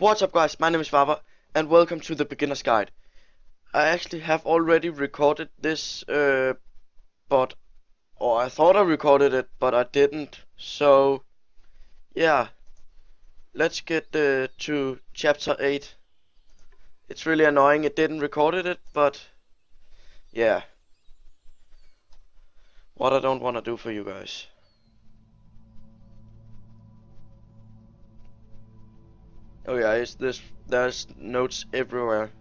What's up guys, my name is Vava and welcome to the beginner's guide. I actually have already recorded this but or I thought I recorded it but I didn't. So yeah, let's get to chapter 8. It's really annoying it didn't recorded it, but yeah, what I don't want to do for you guys. Oh yeah, there's notes everywhere.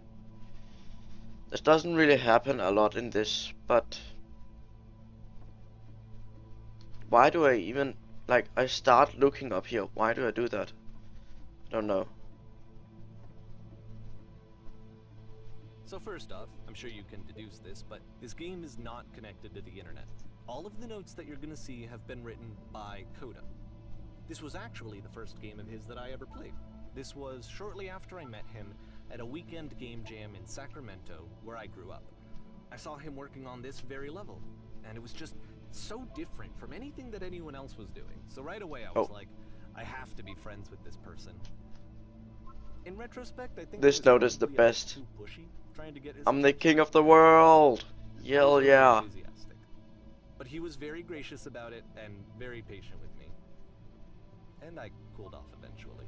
This doesn't really happen a lot in this, but why do I even, like, I start looking up here? Why do I do that? I don't know. So first off, I'm sure you can deduce this, but this game is not connected to the internet. All of the notes that you're gonna see have been written by Coda. This was actually the first game of his that I ever played. This was shortly after I met him at a weekend game jam in Sacramento, where I grew up. I saw him working on this very level, and it was just so different from anything that anyone else was doing. So right away I was like, I have to be friends with this person. In retrospect, I think This note is the best. too pushy, trying to get his I'm the attention. king of the world. Yell Really yeah. enthusiastic. But he was very gracious about it and very patient with me. And I cooled off eventually.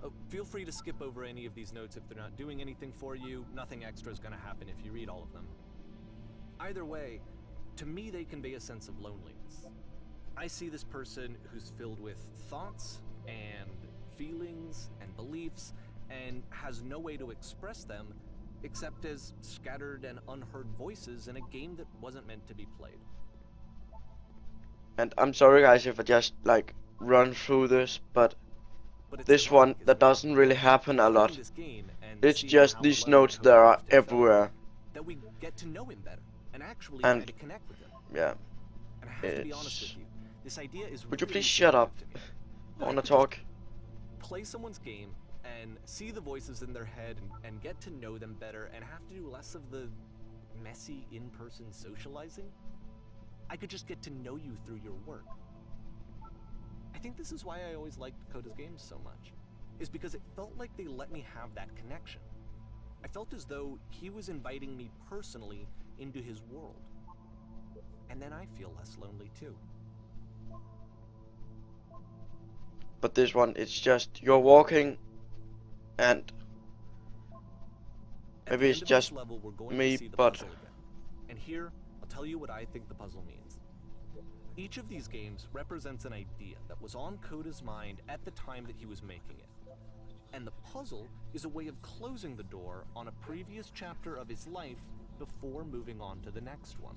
Oh, feel free to skip over any of these notes if they're not doing anything for you. Nothing extra is going to happen if you read all of them. Either way, to me they convey a sense of loneliness. I see this person who's filled with thoughts and feelings and beliefs and has no way to express them except as scattered and unheard voices in a game that wasn't meant to be played. And I'm sorry guys if I just like run through this, but it's this ironic, one that doesn't really happen a lot. this game and It's seeing just how these alone notes Coda that are often felt, everywhere. that we get to know him better and actually And try to connect with him. yeah, And I have to be honest with you, this idea is would you really please shut up? seductive to me. I That wanna could just talk. play someone's game and see the voices in their head and get to know them better and have to do less of the messy in-person socializing. I could just get to know you through your work. I think this is why I always liked Coda's games so much, is because it felt like they let me have that connection. I felt as though he was inviting me personally into his world. And then I feel less lonely too. But this one, it's just you're walking and maybe it's just me, but and here I'll tell you what I think the puzzle means. Each of these games represents an idea that was on Coda's mind at the time that he was making it. And the puzzle is a way of closing the door on a previous chapter of his life before moving on to the next one.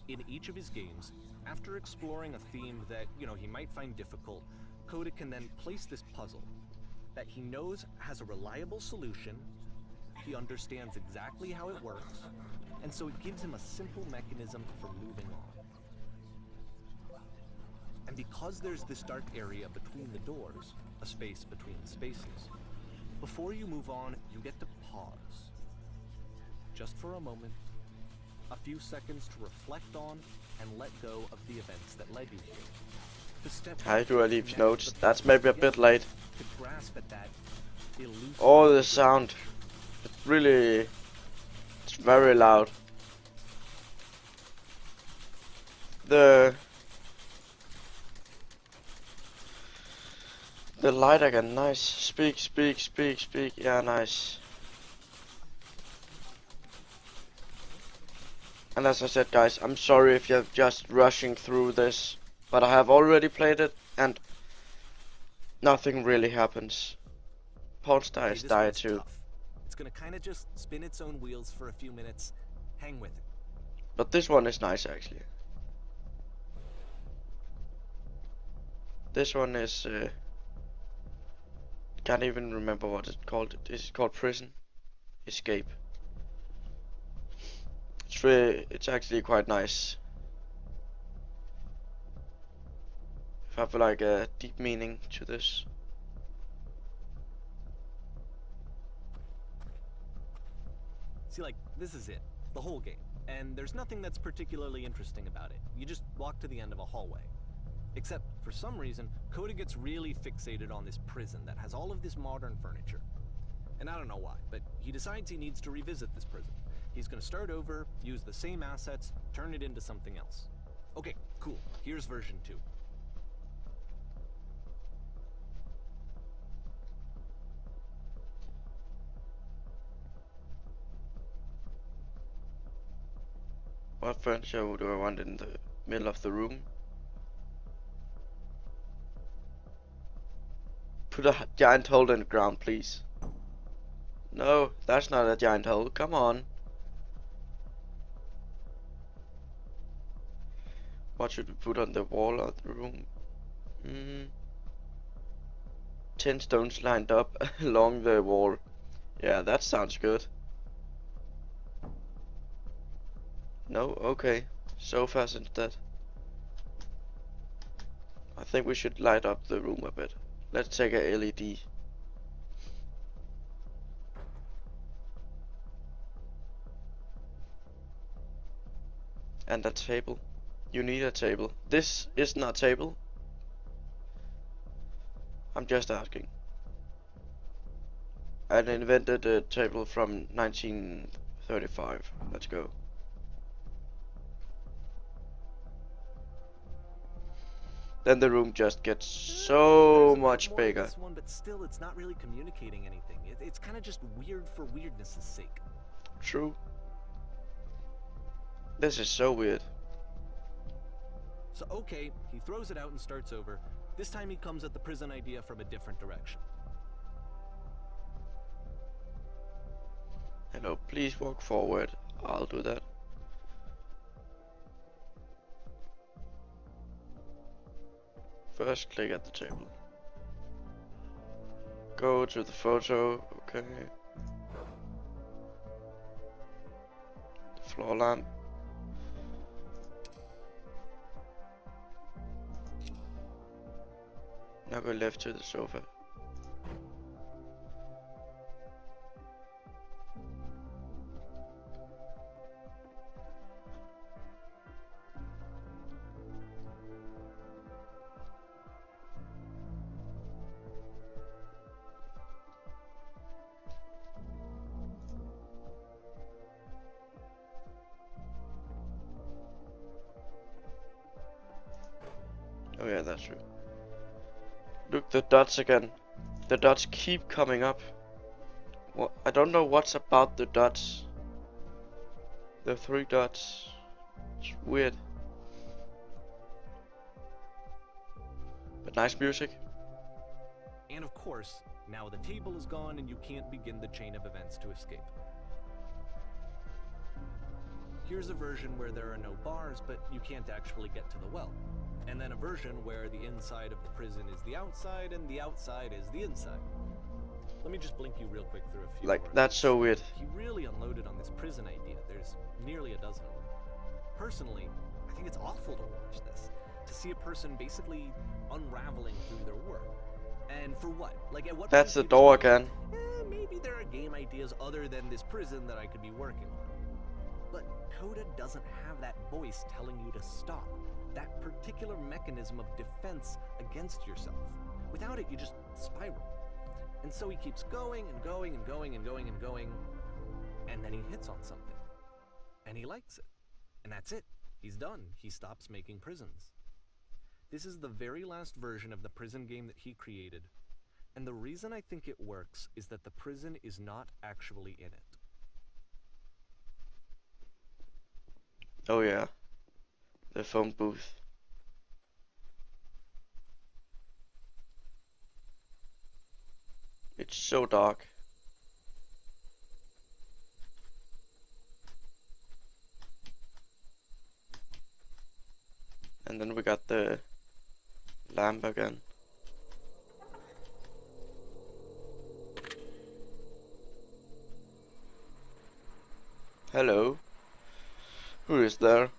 In each of his games, after exploring a theme that, he might find difficult, Coda can then place this puzzle that he knows has a reliable solution, he understands exactly how it works, and so it gives him a simple mechanism for moving on. And because there's this dark area between the doors, a space between spaces, before you move on, you get to pause. Just for a moment, a few seconds to reflect on and let go of the events that led you here. How do I leave notes? That's maybe a bit late. Oh, the sound. It's very loud. The light again, nice. Speak. Yeah, nice. And as I said guys, I'm sorry if you're just rushing through this, but I have already played it and nothing really happens. Polestar is dire too. It's gonna kinda just spin its own wheels for a few minutes. Hang with it. But this one is nice actually. This one is can't even remember what it's called. It's called Prison Escape. It's actually quite nice. I have like a deep meaning to this. See, like, this is it, the whole game. And there's nothing that's particularly interesting about it. You just walk to the end of a hallway. Except, for some reason, Coda gets really fixated on this prison that has all of this modern furniture. And I don't know why, but he decides he needs to revisit this prison. He's gonna start over, use the same assets, turn it into something else. Okay, cool. Here's version 2. What furniture do I want in the middle of the room? Put a giant hole in the ground, please. No, that's not a giant hole. Come on. What should we put on the wall of the room? 10 stones lined up along the wall. Yeah, that sounds good. No? Okay. Sofas instead. I think we should light up the room a bit. Let's take a LED. And a table. You need a table. This is not a table. I'm just asking. I invented a table from 1935. Let's go. Then the room just gets so much bigger. This one, but still, it's not really communicating anything. It's kind of just weird for weirdness' sake. True. This is so weird. So okay, he throws it out and starts over. This time he comes at the prison idea from a different direction. Hello, please walk forward. I'll do that. First, click at the table. Go to the photo. Okay. The floor lamp. Now go left to the sofa. Oh yeah, that's true. Look, the dots again. The dots keep coming up. What? I don't know what's about the dots. The 3 dots. It's weird. But nice music. And of course, now the table is gone and you can't begin the chain of events to escape. Here's a version where there are no bars, but you can't actually get to the well. And then a version where the inside of the prison is the outside and the outside is the inside. Let me just blink you real quick through a few Like, more. that's so weird. He really unloaded on this prison idea. There's nearly a dozen. Personally, I think it's awful to watch this. To see a person basically unraveling through their work. And for what? Like, at what That's the point do you door decide, again. maybe there are game ideas other than this prison that I could be working on. But Coda doesn't have that voice telling you to stop. That particular mechanism of defense against yourself. Without it, you just spiral. And so he keeps going and going and going and going and going, and then he hits on something. And he likes it. And that's it. He's done. He stops making prisons. This is the very last version of the prison game that he created. And the reason I think it works is that the prison is not actually in it. Oh yeah. The phone booth. It's so dark. And then we got the lamp again. Hello. Who is there?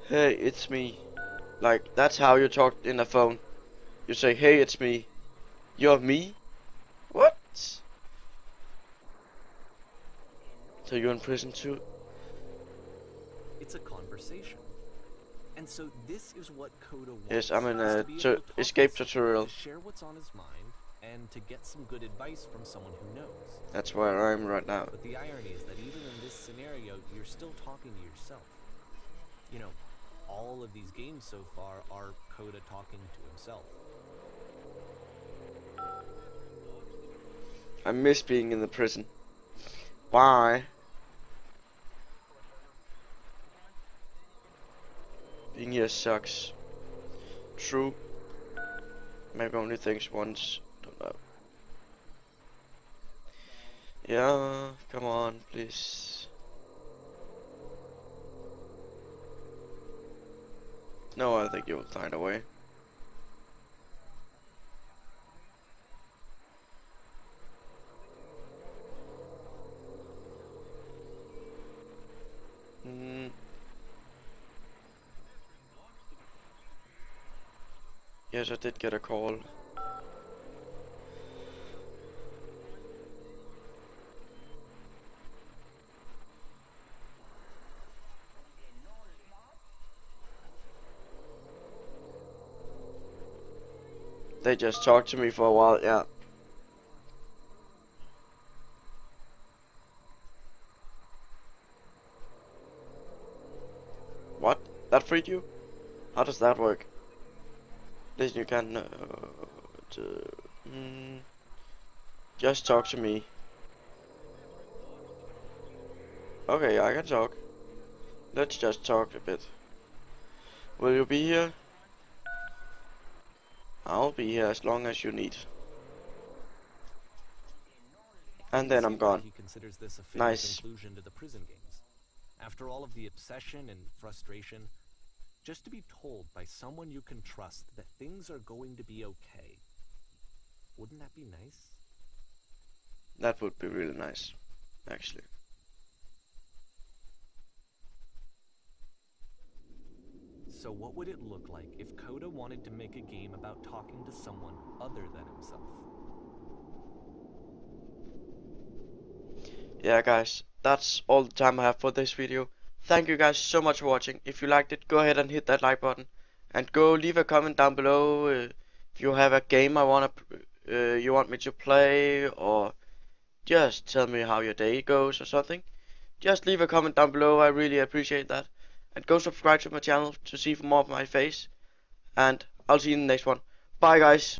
Hey, it's me. Like, that's how you talk in a phone. You say, hey, it's me. You're me? What? So you're in prison too? It's a conversation. And so this is what Coda wants. Yes, I'm in is a to be able to talk escape with tutorial. someone, to share what's on his mind, and to get some good advice from someone who knows. That's where I am right now. But the irony is that even in this scenario, you're still talking to yourself. You know, all of these games so far are Coda talking to himself. I miss being in the prison. Why? Being here sucks. True. Maybe only things once. Don't know. Yeah, come on, please. No, I think you'll find a way. Yes, I did get a call. They just talked to me for a while, yeah. What? That freed you? How does that work? Listen, you can just talk to me. Okay, I can talk. Let's just talk a bit. Will you be here? I'll be here as long as you need. And then I'm gone. He considers this a fair Nice. conclusion to the prison games. After all of the obsession and frustration, just to be told by someone you can trust that things are going to be okay. Wouldn't that be nice? That would be really nice, actually. So what would it look like if Coda wanted to make a game about talking to someone other than himself? Yeah, guys, that's all the time I have for this video. Thank you guys so much for watching. If you liked it, go ahead and hit that like button, and go leave a comment down below if you have a game you want me to play, or just tell me how your day goes or something. Just leave a comment down below. I really appreciate that. And go subscribe to my channel to see more of my face. And I'll see you in the next one. Bye, guys.